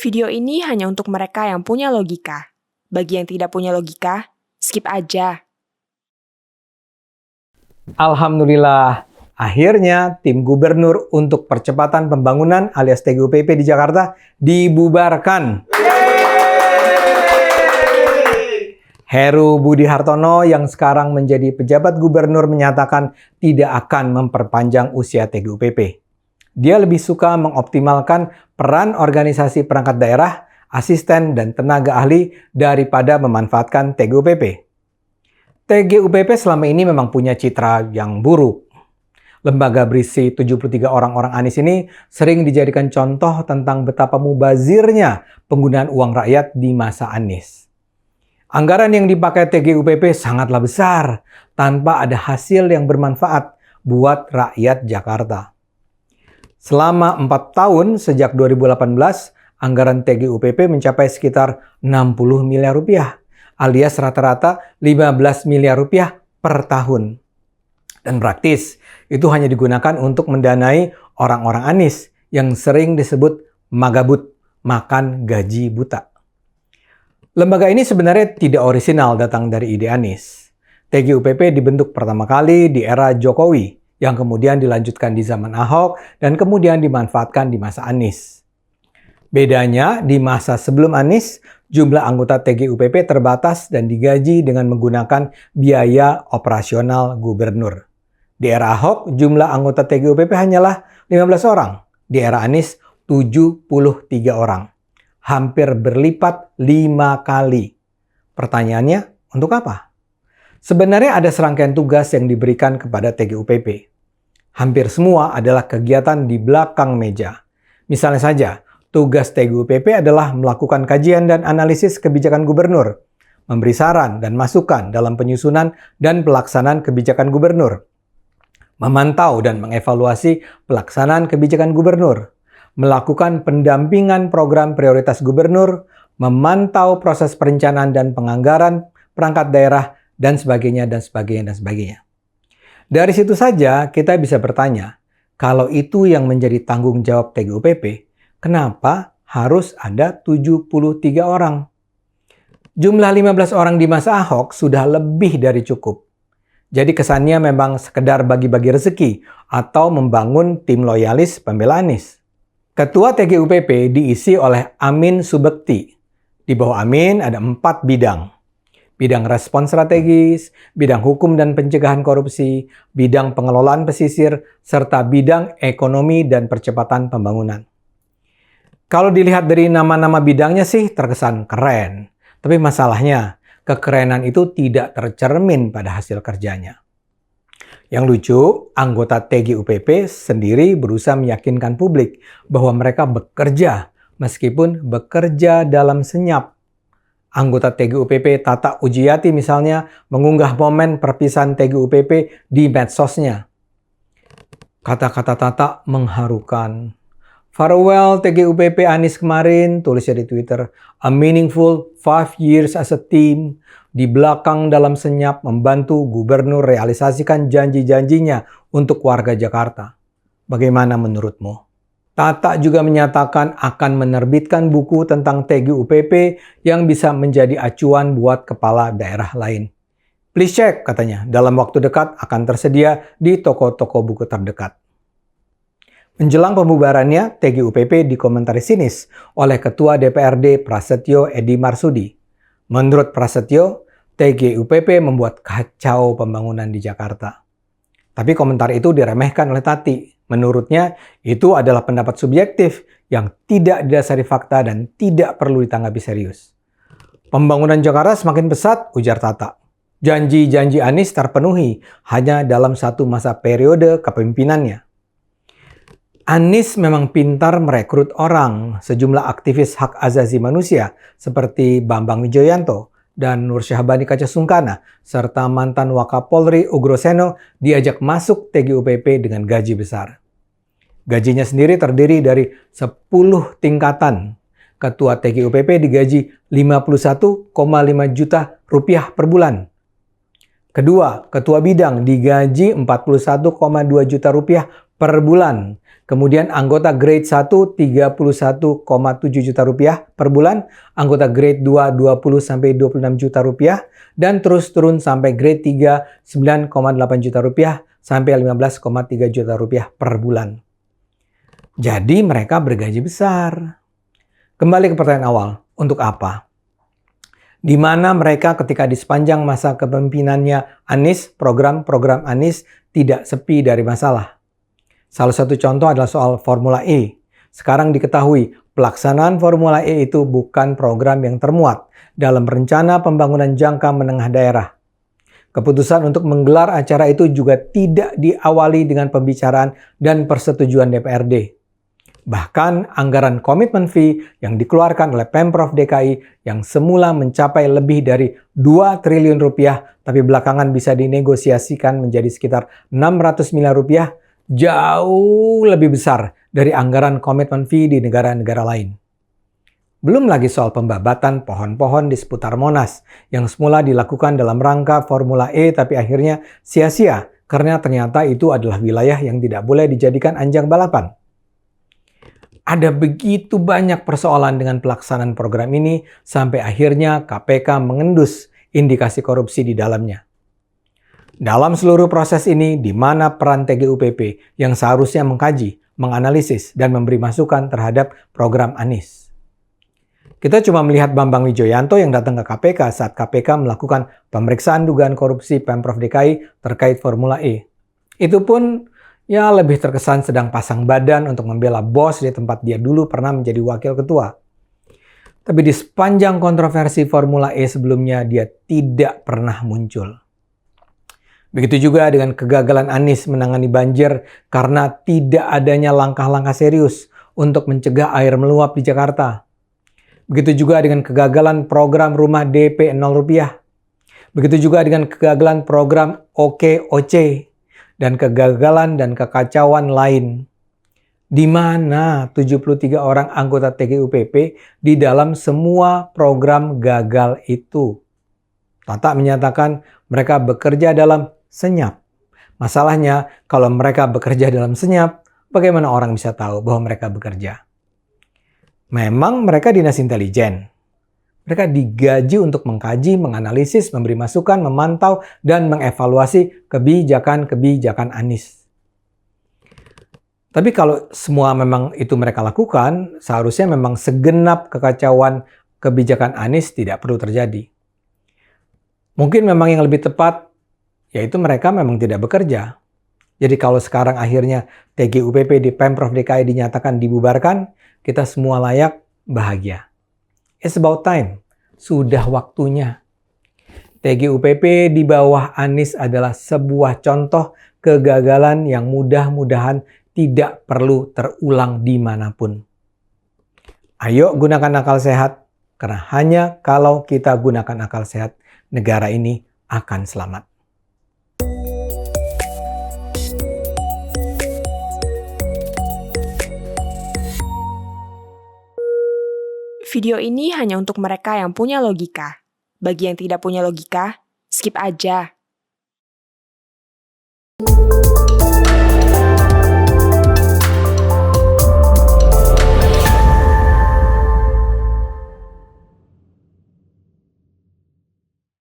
Video ini hanya untuk mereka yang punya logika. Bagi yang tidak punya logika, skip aja. Alhamdulillah, akhirnya tim gubernur untuk percepatan pembangunan alias TGUPP di Jakarta dibubarkan. Heru Budi Hartono yang sekarang menjadi pejabat gubernur menyatakan tidak akan memperpanjang usia TGUPP. Dia lebih suka mengoptimalkan peran organisasi perangkat daerah, asisten, dan tenaga ahli daripada memanfaatkan TGUPP. TGUPP selama ini memang punya citra yang buruk. Lembaga berisi 73 orang-orang Anies ini sering dijadikan contoh tentang betapa mubazirnya penggunaan uang rakyat di masa Anies. Anggaran yang dipakai TGUPP sangatlah besar, tanpa ada hasil yang bermanfaat buat rakyat Jakarta. Selama 4 tahun sejak 2018, anggaran TGUPP mencapai sekitar 60 miliar rupiah, alias rata-rata 15 miliar rupiah per tahun. Dan praktis, itu hanya digunakan untuk mendanai orang-orang Anies yang sering disebut magabut, makan gaji buta. Lembaga ini sebenarnya tidak orisinal datang dari ide Anies. TGUPP dibentuk pertama kali di era Jokowi, yang kemudian dilanjutkan di zaman Ahok dan kemudian dimanfaatkan di masa Anies. Bedanya, di masa sebelum Anies, jumlah anggota TGUPP terbatas dan digaji dengan menggunakan biaya operasional gubernur. Di era Ahok, jumlah anggota TGUPP hanyalah 15 orang. Di era Anies, 73 orang. Hampir berlipat 5 kali. Pertanyaannya, untuk apa? Sebenarnya ada serangkaian tugas yang diberikan kepada TGUPP. Hampir semua adalah kegiatan di belakang meja. Misalnya saja, tugas TGUPP adalah melakukan kajian dan analisis kebijakan gubernur, memberi saran dan masukan dalam penyusunan dan pelaksanaan kebijakan gubernur, memantau dan mengevaluasi pelaksanaan kebijakan gubernur, melakukan pendampingan program prioritas gubernur, memantau proses perencanaan dan penganggaran perangkat daerah, dan sebagainya, dan sebagainya, dan sebagainya. Dari situ saja kita bisa bertanya, kalau itu yang menjadi tanggung jawab TGUPP, kenapa harus ada 73 orang? Jumlah 15 orang di masa Ahok sudah lebih dari cukup. Jadi kesannya memang sekedar bagi-bagi rezeki atau membangun tim loyalis pembela Anies. Ketua TGUPP diisi oleh Amin Subekti. Di bawah Amin ada 4 bidang. Bidang respons strategis, bidang hukum dan pencegahan korupsi, bidang pengelolaan pesisir, serta bidang ekonomi dan percepatan pembangunan. Kalau dilihat dari nama-nama bidangnya sih terkesan keren. Tapi masalahnya, kekerenan itu tidak tercermin pada hasil kerjanya. Yang lucu, anggota TGUPP sendiri berusaha meyakinkan publik bahwa mereka bekerja, meskipun bekerja dalam senyap. Anggota TGUPP Tata Ujiyati misalnya mengunggah momen perpisahan TGUPP di medsosnya. Kata-kata Tata mengharukan. Farewell TGUPP Anies kemarin, tulisnya di Twitter. A meaningful 5 years as a team. Di belakang dalam senyap membantu gubernur realisasikan janji-janjinya untuk warga Jakarta. Bagaimana menurutmu? Tata juga menyatakan akan menerbitkan buku tentang TGUPP yang bisa menjadi acuan buat kepala daerah lain. Please check, katanya, dalam waktu dekat akan tersedia di toko-toko buku terdekat. Menjelang pembubarannya, TGUPP dikomentari sinis oleh Ketua DPRD Prasetyo Edy Marsudi. Menurut Prasetyo, TGUPP membuat kacau pembangunan di Jakarta. Tapi komentar itu diremehkan oleh Tati. Menurutnya, itu adalah pendapat subjektif yang tidak didasari fakta dan tidak perlu ditanggapi serius. Pembangunan Jakarta semakin pesat, ujar Tata. Janji-janji Anies terpenuhi hanya dalam satu masa periode kepemimpinannya. Anies memang pintar merekrut orang. Sejumlah aktivis hak asasi manusia seperti Bambang Wijoyanto dan Nur Syahbani Kacasungkana, serta mantan Wakapolri Ugroseno diajak masuk TGUPP dengan gaji besar. Gajinya sendiri terdiri dari 10 tingkatan. Ketua TGUPP digaji 51,5 juta rupiah per bulan. Kedua, ketua bidang digaji 41,2 juta rupiah per bulan. Kemudian anggota grade 1 31,7 juta rupiah per bulan, anggota grade 2 20 sampai 26 juta rupiah, dan terus turun sampai grade 3 9,8 juta rupiah sampai 15,3 juta rupiah per bulan. Jadi mereka bergaji besar. Kembali ke pertanyaan awal, untuk apa? Di mana mereka ketika di sepanjang masa kepemimpinannya Anies, program-program Anies tidak sepi dari masalah. Salah satu contoh adalah soal Formula E. Sekarang diketahui, pelaksanaan Formula E itu bukan program yang termuat dalam rencana pembangunan jangka menengah daerah. Keputusan untuk menggelar acara itu juga tidak diawali dengan pembicaraan dan persetujuan DPRD. Bahkan anggaran komitmen fee yang dikeluarkan oleh Pemprov DKI yang semula mencapai lebih dari 2 triliun rupiah, tapi belakangan bisa dinegosiasikan menjadi sekitar 600 miliar rupiah, jauh lebih besar dari anggaran komitmen fee di negara-negara lain. Belum lagi soal pembabatan pohon-pohon di seputar Monas yang semula dilakukan dalam rangka Formula E tapi akhirnya sia-sia karena ternyata itu adalah wilayah yang tidak boleh dijadikan ajang balapan. Ada begitu banyak persoalan dengan pelaksanaan program ini sampai akhirnya KPK mengendus indikasi korupsi di dalamnya. Dalam seluruh proses ini, di mana peran TGUPP yang seharusnya mengkaji, menganalisis, dan memberi masukan terhadap program Anies? Kita cuma melihat Bambang Wijoyanto yang datang ke KPK saat KPK melakukan pemeriksaan dugaan korupsi Pemprov DKI terkait Formula E. Itu pun ya lebih terkesan sedang pasang badan untuk membela bos di tempat dia dulu pernah menjadi wakil ketua. Tapi di sepanjang kontroversi Formula E sebelumnya, dia tidak pernah muncul. Begitu juga dengan kegagalan Anies menangani banjir karena tidak adanya langkah-langkah serius untuk mencegah air meluap di Jakarta. Begitu juga dengan kegagalan program rumah DP 0 rupiah. Begitu juga dengan kegagalan program OKOC dan kegagalan dan kekacauan lain. Di mana 73 orang anggota TGUPP di dalam semua program gagal itu. Tata menyatakan mereka bekerja dalam senyap. Masalahnya, kalau mereka bekerja dalam senyap, bagaimana orang bisa tahu bahwa mereka bekerja? Memang mereka dinas intelijen. Mereka digaji untuk mengkaji, menganalisis, memberi masukan, memantau, dan mengevaluasi kebijakan-kebijakan Anies. Tapi kalau semua memang itu mereka lakukan, seharusnya memang segenap kekacauan kebijakan Anies tidak perlu terjadi. Mungkin memang yang lebih tepat, yaitu mereka memang tidak bekerja. Jadi kalau sekarang akhirnya TGUPP di Pemprov DKI dinyatakan dibubarkan, kita semua layak bahagia. It's about time. Sudah waktunya. TGUPP di bawah Anies adalah sebuah contoh kegagalan yang mudah-mudahan tidak perlu terulang dimanapun. Ayo gunakan akal sehat, karena hanya kalau kita gunakan akal sehat, negara ini akan selamat. Video ini hanya untuk mereka yang punya logika. Bagi yang tidak punya logika, skip aja.